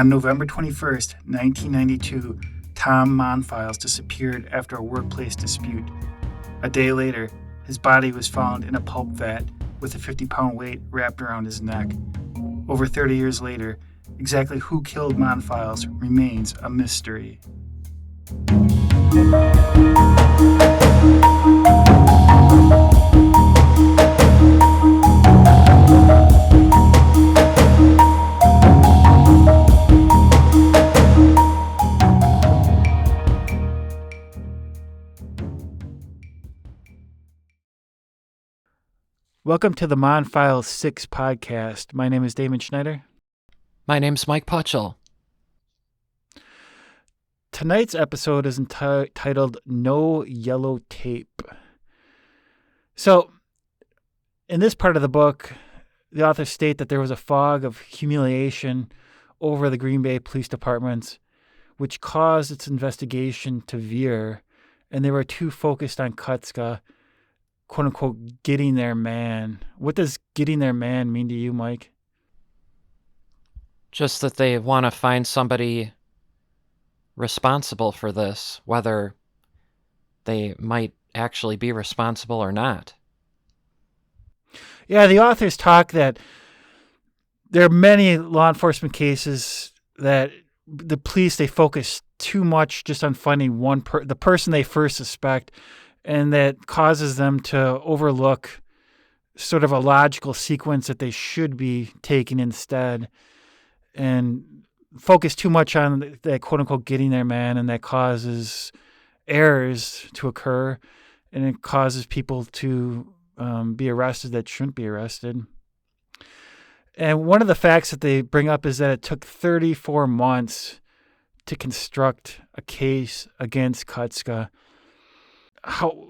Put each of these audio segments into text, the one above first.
On November 21st, 1992, Tom Monfils disappeared after a workplace dispute. A day later, his body was found in a pulp vat with a 50-pound weight wrapped around his neck. Over 30 years later, exactly who killed Monfils remains a mystery. Welcome to the Monfils 6 podcast. My name is Damon Schneider. My name's Mike Putchell. Tonight's episode is entitled No Yellow Tape. So, in this part of the book, the authors state that there was a fog of humiliation over the Green Bay Police Departments, which caused its investigation to veer, and they were too focused on Kutzka, quote-unquote, getting their man. What does getting their man mean to you, Mike? Just that they want to find somebody responsible for this, whether they might actually be responsible or not. Yeah, the authors talk that there are many law enforcement cases that the police, they focus too much just on finding the person they first suspect, and that causes them to overlook sort of a logical sequence that they should be taking instead, and focus too much on that quote-unquote getting their man, and that causes errors to occur, and it causes people to be arrested that shouldn't be arrested. And one of the facts that they bring up is that it took 34 months to construct a case against Kutzka.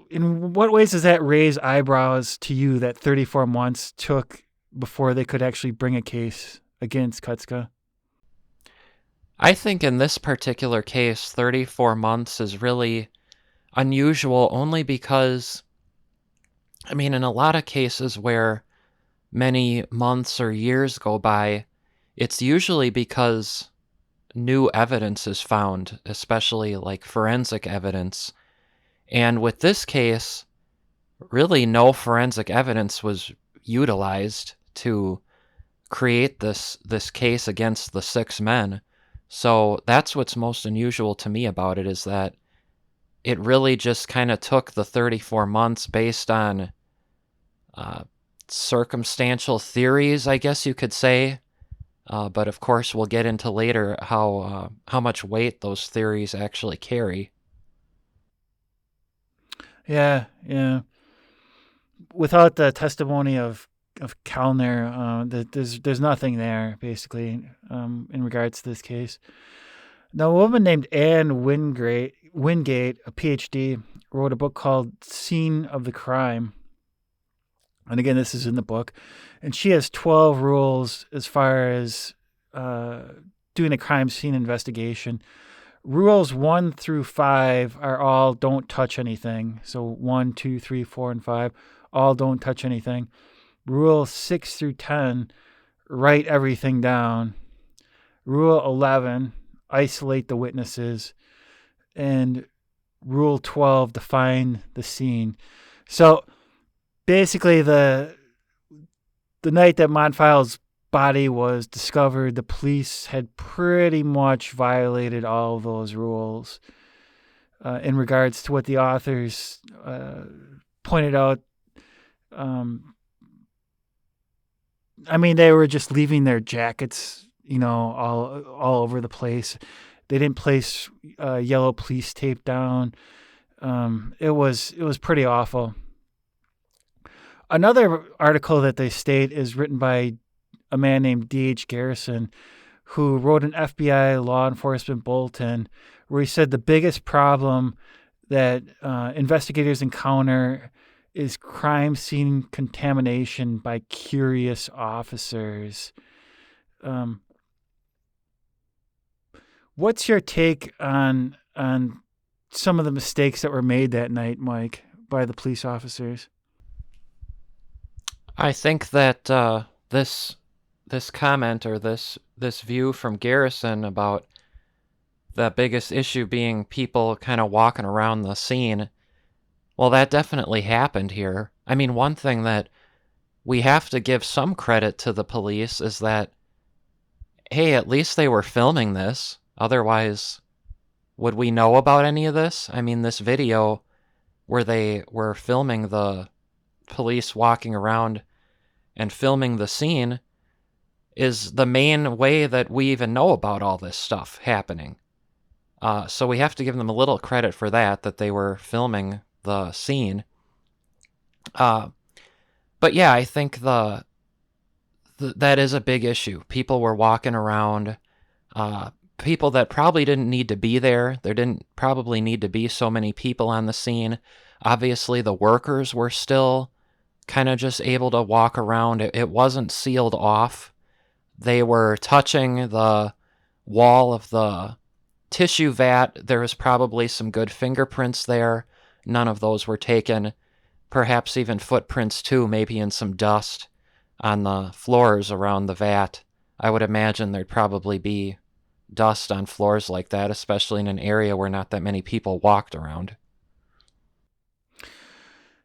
In what ways does that raise eyebrows to you, that 34 months took before they could actually bring a case against Kutzka? I think in this particular case, 34 months is really unusual only because, in a lot of cases where many months or years go by, it's usually because new evidence is found, especially like forensic evidence. And with this case, really no forensic evidence was utilized to create this case against the 6 men. So that's what's most unusual to me about it, is that it really just kind of took the 34 months based on circumstantial theories, I guess you could say. But of course, we'll get into later how much weight those theories actually carry. Yeah. Without the testimony of Kellner, there's nothing there, basically, in regards to this case. Now, a woman named Anne Wingate, a PhD, wrote a book called Scene of the Crime. And again, this is in the book. And she has 12 rules as far as doing a crime scene investigation. Rules 1 through 5 are all don't touch anything. So 1, 2, 3, 4, and 5, all don't touch anything. Rule 6 through 10, write everything down. Rule 11, isolate the witnesses. And Rule 12, define the scene. So basically, the night that Monfils' body was discovered, the police had pretty much violated all of those rules in regards to what the authors pointed out. They were just leaving their jackets, all over the place. They didn't place yellow police tape down. It was pretty awful. Another article that they state is written by a man named D.H. Garrison, who wrote an FBI law enforcement bulletin where he said the biggest problem that investigators encounter is crime scene contamination by curious officers. What's your take on some of the mistakes that were made that night, Mike, by the police officers? I think that this comment or this this view from Garrison about the biggest issue being people kind of walking around the scene. Well, that definitely happened here. I mean, one thing that we have to give some credit to the police is that, hey, at least they were filming this. Otherwise, would we know about any of this? I mean, this video where they were filming the police walking around and filming the scene is the main way that we even know about all this stuff happening. So we have to give them a little credit for that they were filming the scene. Uh, but yeah, I think that is a big issue. People were walking around, people that probably didn't need to be there. There didn't probably need to be so many people on the scene. Obviously, the workers were still kind of just able to walk around. It wasn't sealed off. They were touching the wall of the tissue vat. There was probably some good fingerprints there. None of those were taken. Perhaps even footprints too, maybe in some dust on the floors around the vat. I would imagine there'd probably be dust on floors like that, especially in an area where not that many people walked around.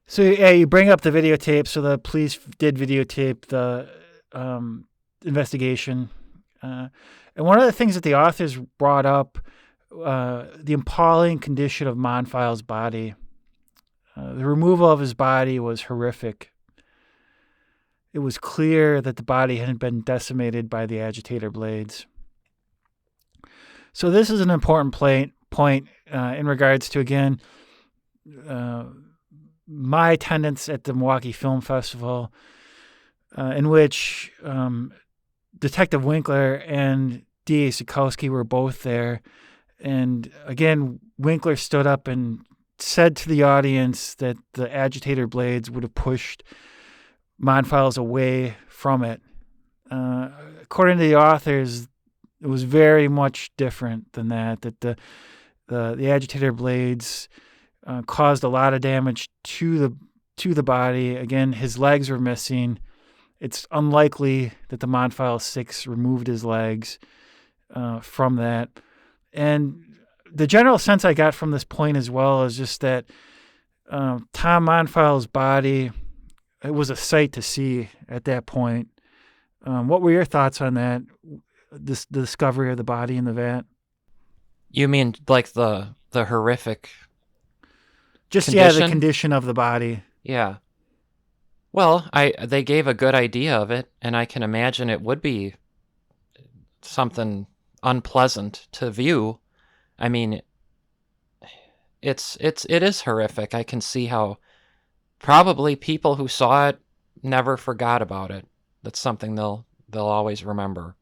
So yeah, you bring up the videotape. So the police did videotape the investigation, and one of the things that the authors brought up, the appalling condition of Monfil's body. The removal of his body was horrific. It was clear that the body had been decimated by the agitator blades. So this is an important point in regards to, again, my attendance at the Milwaukee Film Festival, in which Detective Winkler and D.A. Sikowski were both there. And again, Winkler stood up and said to the audience that the agitator blades would have pushed Monfils away from it. According to the authors, it was very much different than that. That the agitator blades caused a lot of damage to the body. Again, his legs were missing. It's unlikely that the Monfil 6 removed his legs from that. And the general sense I got from this point as well is just that Tom Monfil's body, it was a sight to see at that point. What were your thoughts on that? The discovery of the body in the vat? You mean like the horrific Just yeah, the condition? condition of the body. Yeah. Well, they gave a good idea of it, and I can imagine it would be something unpleasant to view. I mean, it is horrific. I can see how probably people who saw it never forgot about it. That's something they'll always remember.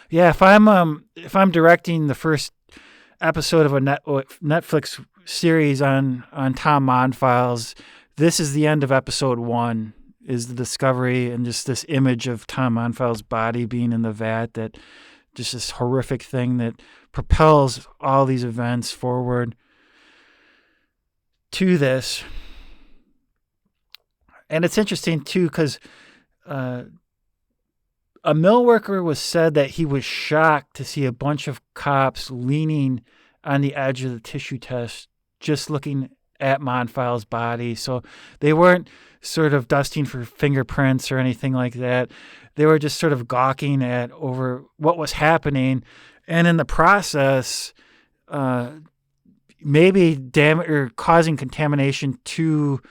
Yeah, if I'm directing the first episode of a Netflix series on Tom Monfils, this is the end of episode 1. Is the discovery and just this image of Tom Monfil's body being in the vat, that just this horrific thing that propels all these events forward to this. And it's interesting too because a mill worker was said that he was shocked to see a bunch of cops leaning on the edge of the tissue test, just looking at Monfil's body. So they weren't sort of dusting for fingerprints or anything like that. They were just sort of gawking at over what was happening, and in the process, maybe or causing contamination to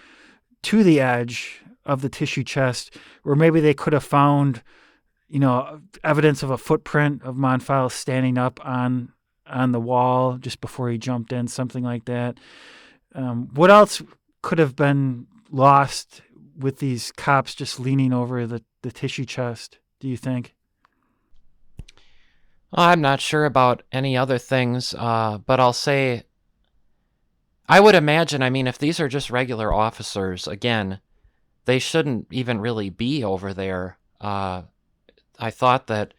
the edge of the tissue chest, where maybe they could have found, evidence of a footprint of Monfil standing up on the wall just before he jumped in, something like that. What else could have been lost with these cops just leaning over the tissue chest, do you think? Well, I'm not sure about any other things, but I'll say I would imagine, I mean, if these are just regular officers, again, they shouldn't even really be over there. I thought that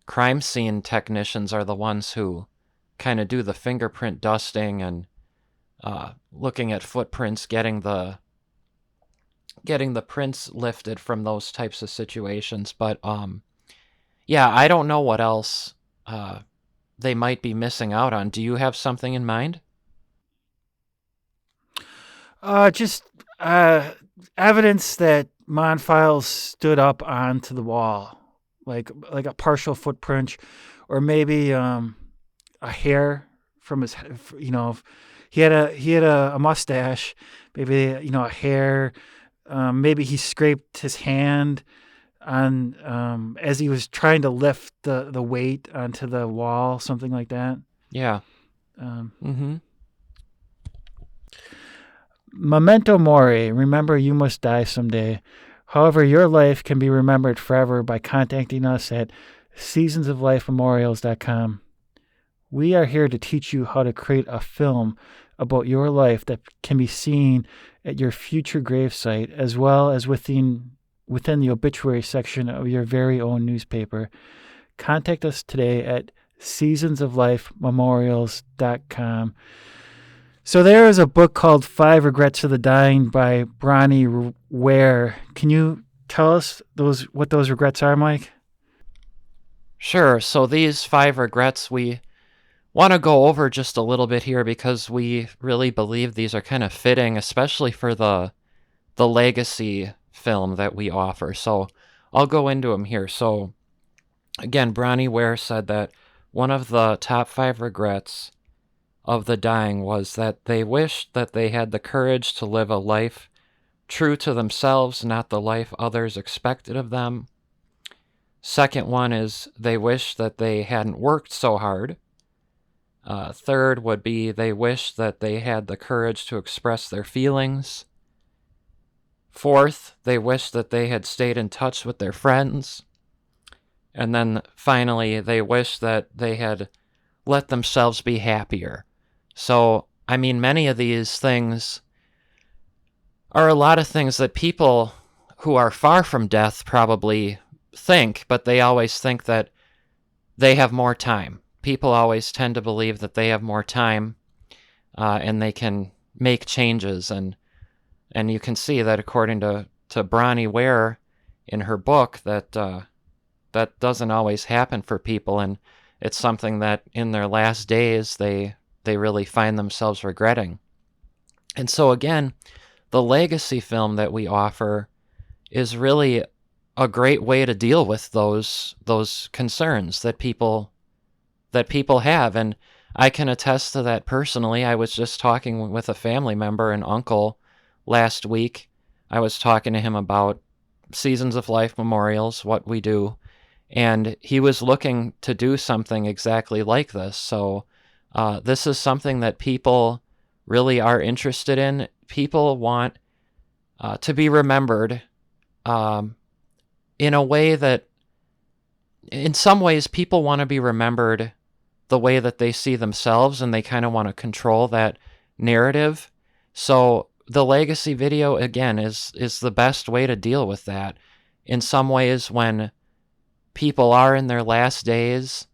crime scene technicians are the ones who kind of do the fingerprint dusting and looking at footprints, getting the prints lifted from those types of situations. But yeah, I don't know what else uh, they might be missing out on. Do you have something in mind? Just uh, evidence that Monfils stood up onto the wall, like a partial footprint, or maybe a hair from his. You know, he had a mustache, maybe a hair. Maybe he scraped his hand on as he was trying to lift the weight onto the wall, something like that. Yeah. Um, Mm-hmm. Memento mori. Remember, you must die someday. However, your life can be remembered forever by contacting us at seasonsoflifememorials.com. We are here to teach you how to create a film about your life that can be seen at your future gravesite, as well as within the obituary section of your very own newspaper. Contact us today at seasonsoflifememorials.com. So there is a book called Five Regrets of the Dying by Bronnie Ware. Can you tell us what those regrets are, Mike? Sure. So these 5 regrets we want to go over just a little bit here because we really believe these are kind of fitting, especially for the legacy film that we offer. So I'll go into them here. So again, Bronnie Ware said that one of the top 5 regrets of the dying was that they wished that they had the courage to live a life true to themselves, not the life others expected of them. Second one is they wish that they hadn't worked so hard. Third would be they wish that they had the courage to express their feelings. Fourth, they wish that they had stayed in touch with their friends. And then finally, they wish that they had let themselves be happier. So, I mean, many of these things are a lot of things that people who are far from death probably think, but they always think that they have more time. People always tend to believe that they have more time and they can make changes. And you can see that according to Bronnie Ware in her book that doesn't always happen for people, and it's something that in their last days they really find themselves regretting. And so again, the legacy film that we offer is really a great way to deal with those concerns that people have. And I can attest to that personally. I was just talking with a family member, an uncle, last week. I was talking to him about Seasons of Life Memorials, what we do, and he was looking to do something exactly like this. So this is something that people really are interested in. People want to be remembered um, in a way that, in some ways, people want to be remembered the way that they see themselves, and they kind of want to control that narrative. So the legacy video again is the best way to deal with that. In some ways, when people are in their last days,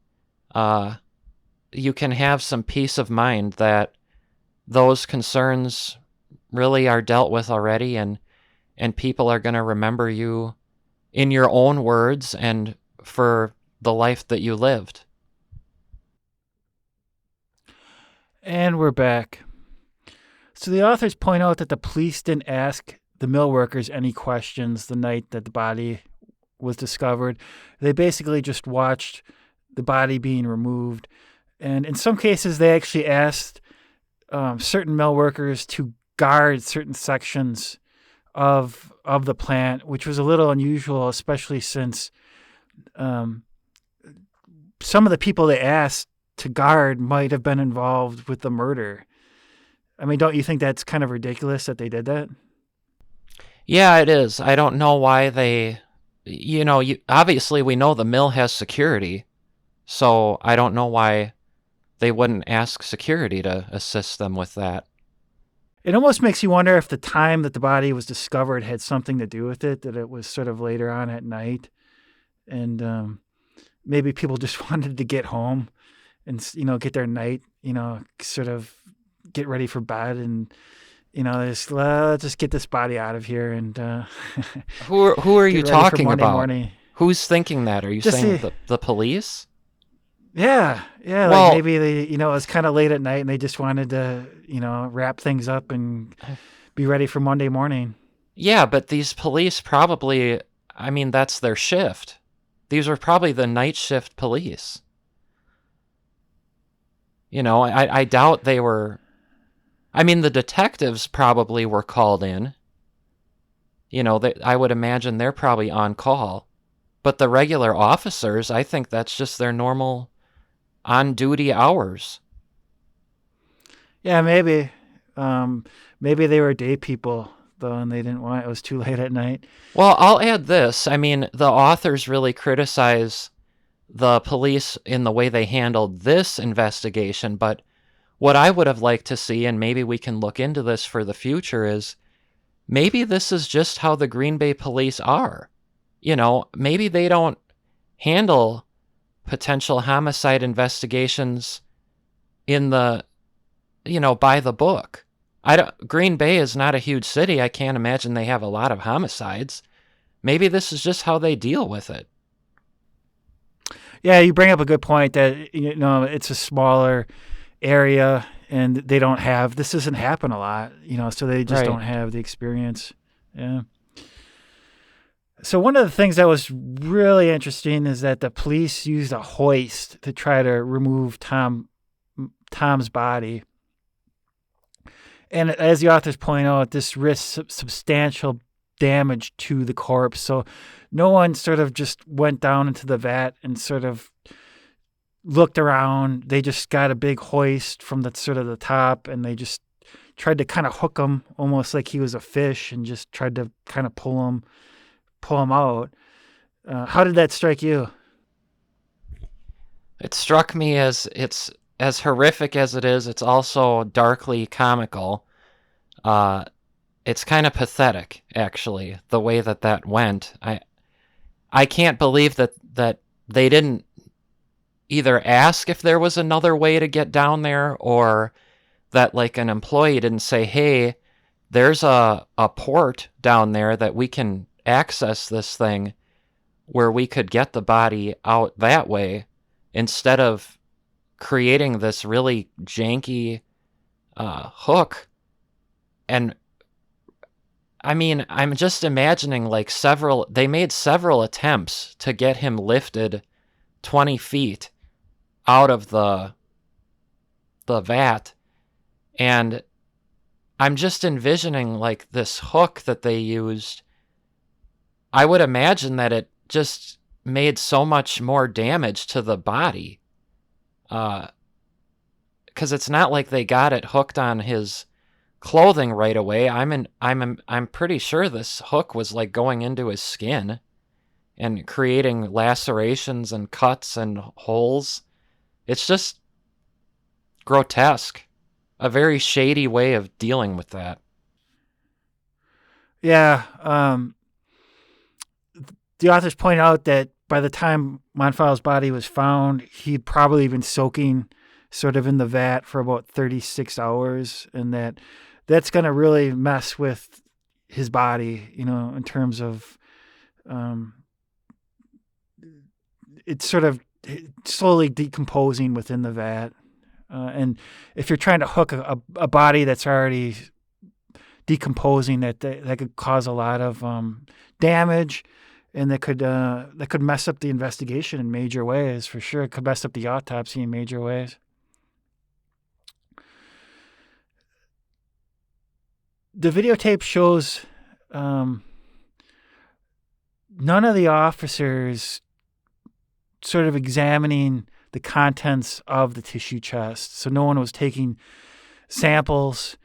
uh, you can have some peace of mind that those concerns really are dealt with already, and people are going to remember you in your own words and for the life that you lived. And we're back. So the authors point out that the police didn't ask the mill workers any questions the night that the body was discovered. They basically just watched the body being removed. And in some cases, they actually asked certain mill workers to guard certain sections of the plant, which was a little unusual, especially since um, some of the people they asked to guard might have been involved with the murder. I mean, don't you think that's kind of ridiculous that they did that? Yeah, it is. I don't know why obviously we know the mill has security, so I don't know why they wouldn't ask security to assist them with that. It almost makes you wonder if the time that the body was discovered had something to do with it, that it was sort of later on at night. And maybe people just wanted to get home and, get their night, sort of get ready for bed and, let's just get this body out of here and Who are you get ready for talking Monday about? morning. Who's thinking that? Are you Just saying the the police? yeah, like Well, maybe they, it was kind of late at night and they just wanted to, wrap things up and be ready for Monday morning. yeah, but these police probably, I mean, that's their shift. These are probably the night shift police. I doubt they were. I mean, the detectives probably were called in. I would imagine they're probably on call. But the regular officers, I think that's just their normal on duty hours. Yeah, maybe. Maybe they were day people though, and they didn't want it was too late at night. Well, I'll add this. I mean, the authors really criticize the police in the way they handled this investigation, but what I would have liked to see, and maybe we can look into this for the future, is maybe this is just how the Green Bay police are. Maybe they don't handle potential homicide investigations in by the book. Green Bay is not a huge city. I can't imagine they have a lot of homicides. Maybe this is just how they deal with it. Yeah, you bring up a good point that it's a smaller area and they don't have this doesn't happen a lot, so they just Right. don't have the experience. Yeah. So one of the things that was really interesting is that the police used a hoist to try to remove Tom's body. And as the authors point out, this risks substantial damage to the corpse. So no one sort of just went down into the vat and sort of looked around. They just got a big hoist from the sort of the top, and they just tried to kind of hook him almost like he was a fish, and just tried to kind of pull him out. How did that strike you? It struck me as it's as horrific as it is, it's also darkly comical. Uh, it's kind of pathetic, actually, the way that went. I can't believe that they didn't either ask if there was another way to get down there, or that like an employee didn't say, hey, there's a port down there that we can access this thing where we could get the body out that way, instead of creating this really janky hook. And I mean, I'm just imagining like they made several attempts to get him lifted 20 feet out of the vat. And I'm just envisioning like this hook that they used. I would imagine that it just made so much more damage to the body. Because it's not like they got it hooked on his clothing right away. I'm pretty sure this hook was like going into his skin and creating lacerations and cuts and holes. It's just grotesque. A very shady way of dealing with that. Yeah. The authors point out that by the time Monfil's body was found, he'd probably been soaking sort of in the vat for about 36 hours, and that's going to really mess with his body, in terms of it's sort of slowly decomposing within the vat. And if you're trying to hook a body that's already decomposing, that could cause a lot of damage, and that could mess up the investigation in major ways. For sure, it could mess up the autopsy in major ways. The videotape shows none of the officers sort of examining the contents of the tissue chest. So no one was taking samples.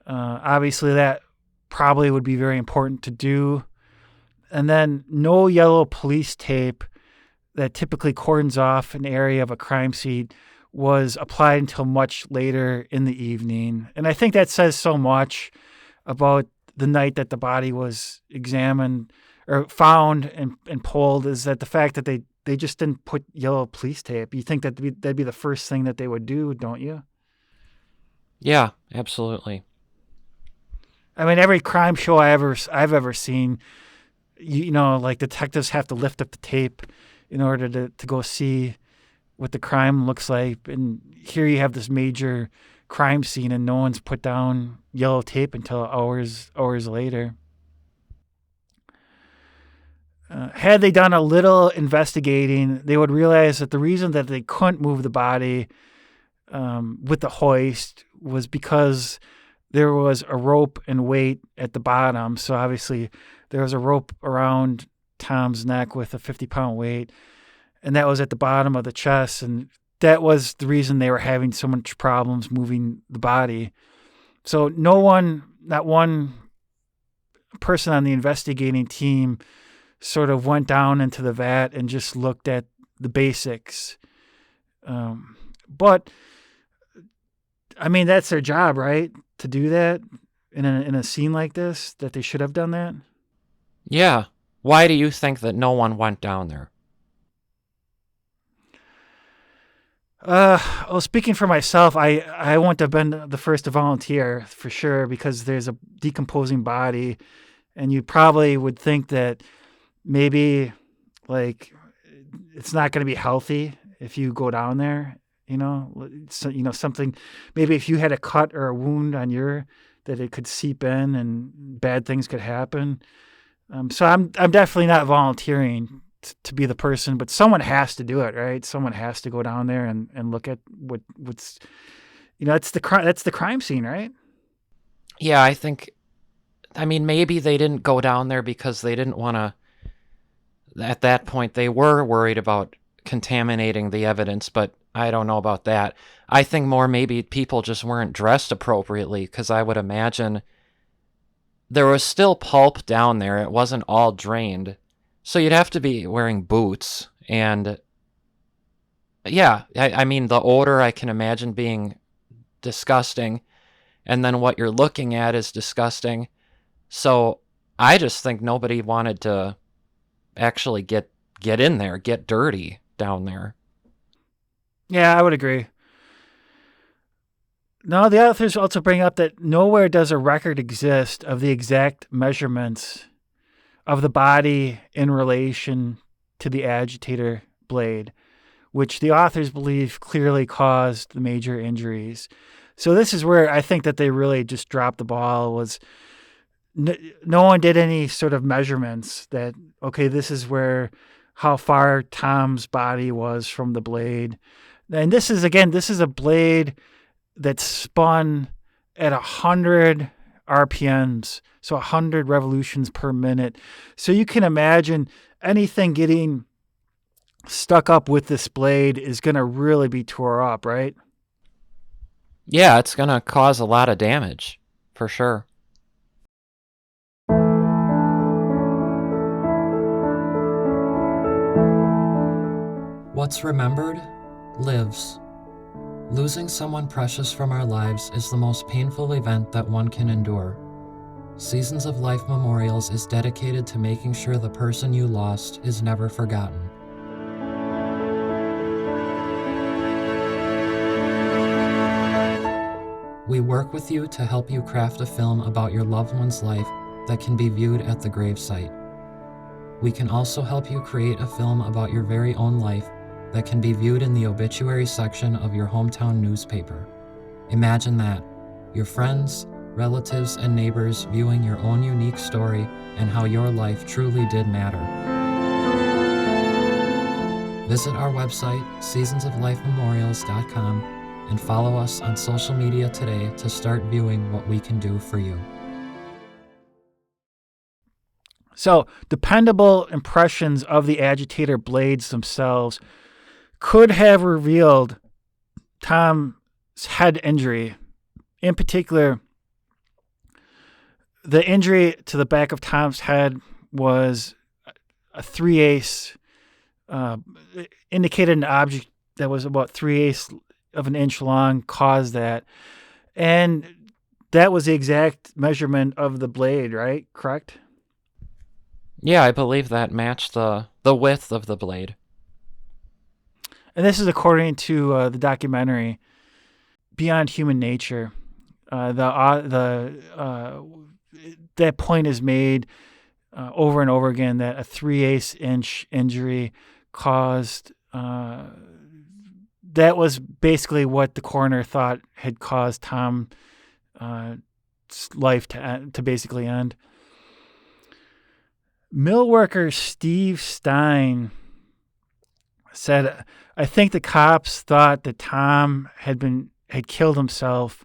Obviously, that probably would be very important to do. And then no yellow police tape that typically cordons off an area of a crime scene was applied until much later in the evening. And I think that says so much about the night that the body was examined or found and pulled, is that the fact that they just didn't put yellow police tape. You think that'd be the first thing that they would do, don't you? Yeah, absolutely. I mean, every crime show I've ever seen, like detectives have to lift up the tape in order to go see what the crime looks like. And here you have this major crime scene, and no one's put down yellow tape until hours later. Had they done a little investigating, they would realize that the reason that they couldn't move the body with the hoist was because there was a rope and weight at the bottom. So obviously there was a rope around Tom's neck with a 50-pound weight, and that was at the bottom of the chest. And that was the reason they were having so much problems moving the body. So not one person on the investigating team sort of went down into the vat and just looked at the basics. But I mean, that's their job, right? To do that in a scene like this, that they should have done that. Yeah. Why do you think that no one went down there? Well, speaking for myself, I wouldn't have been the first to volunteer for sure, because there's a decomposing body, and you probably would think that maybe like it's not going to be healthy if you go down there. So, something, maybe if you had a cut or a wound on that it could seep in and bad things could happen. So I'm definitely not volunteering to be the person, but someone has to do it, right? Someone has to go down there and look at what's, that's the crime scene, right? Yeah, I mean, maybe they didn't go down there because they didn't want to. At that point, they were worried about contaminating the evidence, but I don't know about that. I think more maybe people just weren't dressed appropriately, because I would imagine there was still pulp down there. It wasn't all drained. So you'd have to be wearing boots. And yeah, I mean, the odor I can imagine being disgusting. And then what you're looking at is disgusting. So I just think nobody wanted to actually get in there, get dirty down there. Yeah, I would agree. No, the authors also bring up that nowhere does a record exist of the exact measurements of the body in relation to the agitator blade, which the authors believe clearly caused the major injuries. So this is where I think that they really just dropped the ball. Was no one did any sort of measurements that, okay, this is how far Tom's body was from the blade. And this is a blade that's spun at 100 RPMs, so 100 revolutions per minute. So you can imagine anything getting stuck up with this blade is going to really be tore up, right? Yeah, it's going to cause a lot of damage, for sure. What's remembered lives. Losing someone precious from our lives is the most painful event that one can endure. Seasons of Life Memorials is dedicated to making sure the person you lost is never forgotten. We work with you to help you craft a film about your loved one's life that can be viewed at the gravesite. We can also help you create a film about your very own life that can be viewed in the obituary section of your hometown newspaper. Imagine that, your friends, relatives, and neighbors viewing your own unique story and how your life truly did matter. Visit our website, seasonsoflifememorials.com, and follow us on social media today to start viewing what we can do for you. So, dependable impressions of the agitator blades themselves could have revealed Tom's head injury. In particular, the injury to the back of Tom's head was a 3/8, indicated an object that was about 3/8 of an inch long caused that. And that was the exact measurement of the blade, right? Correct? Yeah, I believe that matched the width of the blade. And this is according to the documentary Beyond Human Nature. That point is made over and over again that a 3/8 inch injury caused. That was basically what the coroner thought had caused Tom's life to basically end. Mill worker Steve Stein said, "I think the cops thought that Tom had killed himself,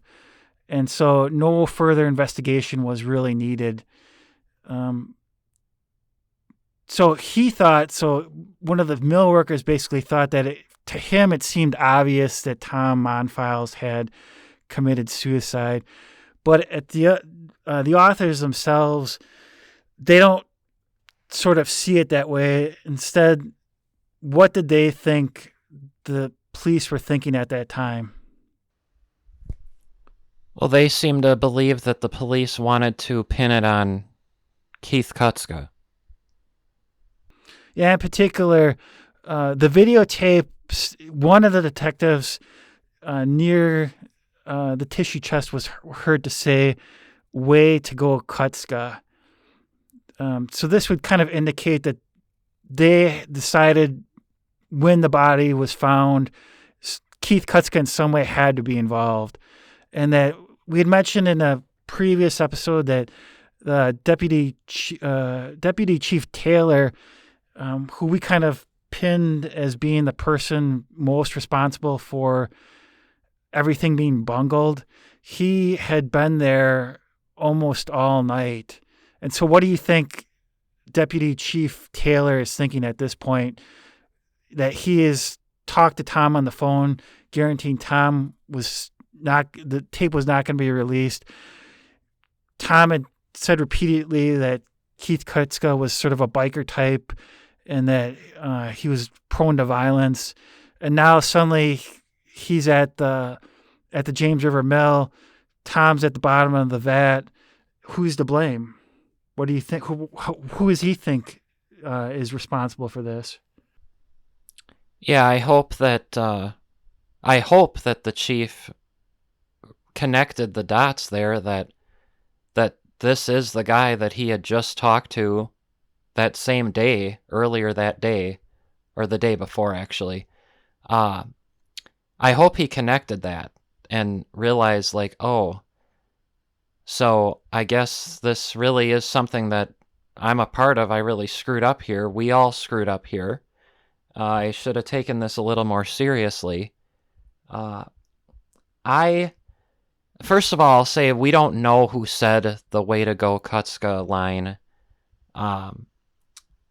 and so no further investigation was really needed." So he thought. So one of the mill workers basically thought that to him it seemed obvious that Tom Monfils had committed suicide, but at the authors themselves, they don't sort of see it that way. Instead, what did they think the police were thinking at that time? Well, they seem to believe that the police wanted to pin it on Keith Kutska. Yeah, in particular, the videotape, one of the detectives near the tissue chest was heard to say, "Way to go, Kutska." So this would kind of indicate that they decided when the body was found, Keith Kutska in some way had to be involved. And that we had mentioned in a previous episode that Deputy Chief Taylor, who we kind of pinned as being the person most responsible for everything being bungled, he had been there almost all night. And so what do you think Deputy Chief Taylor is thinking at this point? That he has talked to Tom on the phone, guaranteeing the tape was not going to be released. Tom had said repeatedly that Keith Kutska was sort of a biker type and that he was prone to violence. And now suddenly he's at the James River Mill. Tom's at the bottom of the vat. Who's to blame? What do you think? Who does he think is responsible for this? Yeah, I hope that the chief connected the dots there, that this is the guy that he had just talked to that same day, earlier that day, or the day before, actually. I hope he connected that and realized, like, oh, so I guess this really is something that I'm a part of. I really screwed up here. We all screwed up here. I should have taken this a little more seriously. First of all, I'll say we don't know who said the "way to go, Kutska" line.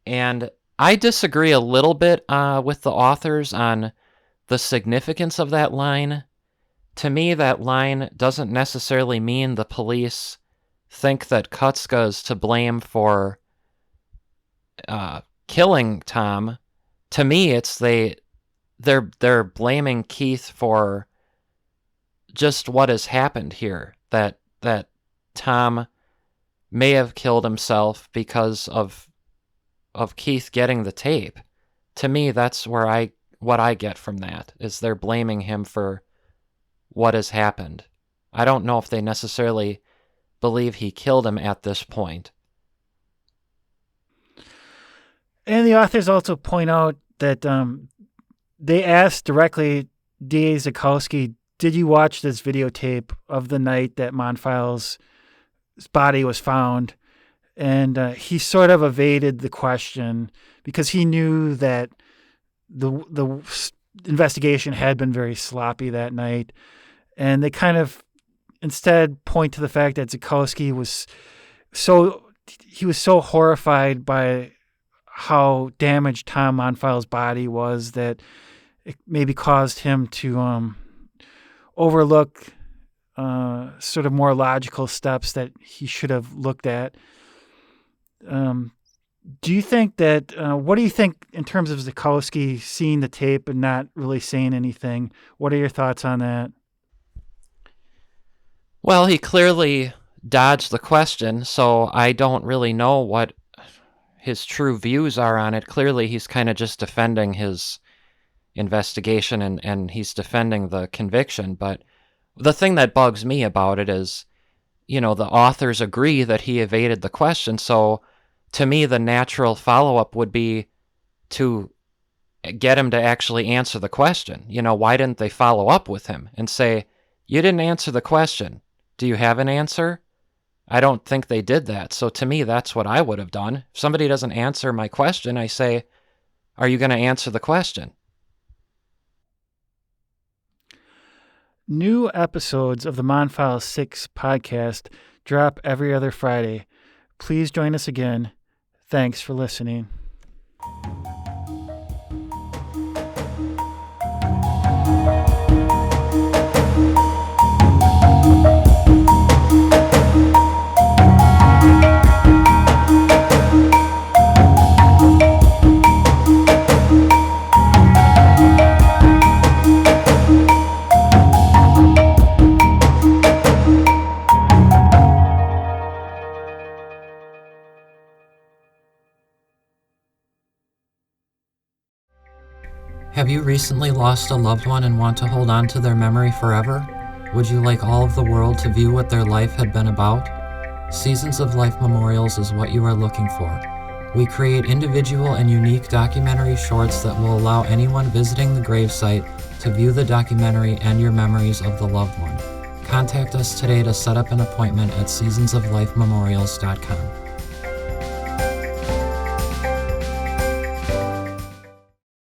And I disagree a little bit with the authors on the significance of that line. To me, that line doesn't necessarily mean the police think that Kutska is to blame for killing Tom. To me, it's they're blaming Keith for just what has happened here. That Tom may have killed himself because of Keith getting the tape. To me, that's what I get from that, is they're blaming him for what has happened. I don't know if they necessarily believe he killed him at this point. And the authors also point out that they asked directly D.A. Zukowski, "Did you watch this videotape of the night that Monfils' body was found?" And he sort of evaded the question because he knew that the investigation had been very sloppy that night. And they kind of instead point to the fact that Zukowski was so horrified by how damaged Tom Monfils' body was that it maybe caused him to overlook sort of more logical steps that he should have looked at. Do you think that, what do you think in terms of Zukowski seeing the tape and not really saying anything? What are your thoughts on that? Well, he clearly dodged the question, so I don't really know what his true views are on it. Clearly, he's kind of just defending his investigation and he's defending the conviction. But the thing that bugs me about it is, the authors agree that he evaded the question, so to me, the natural follow-up would be to get him to actually answer the question. Why didn't they follow up with him and say, you didn't answer the question. Do you have an answer? I don't think they did that. So to me, that's what I would have done. If somebody doesn't answer my question, I say, are you going to answer the question? New episodes of the Monfils 6 podcast drop every other Friday. Please join us again. Thanks for listening. Have you recently lost a loved one and want to hold on to their memory forever? Would you like all of the world to view what their life had been about? Seasons of Life Memorials is what you are looking for. We create individual and unique documentary shorts that will allow anyone visiting the gravesite to view the documentary and your memories of the loved one. Contact us today to set up an appointment at seasonsoflifememorials.com.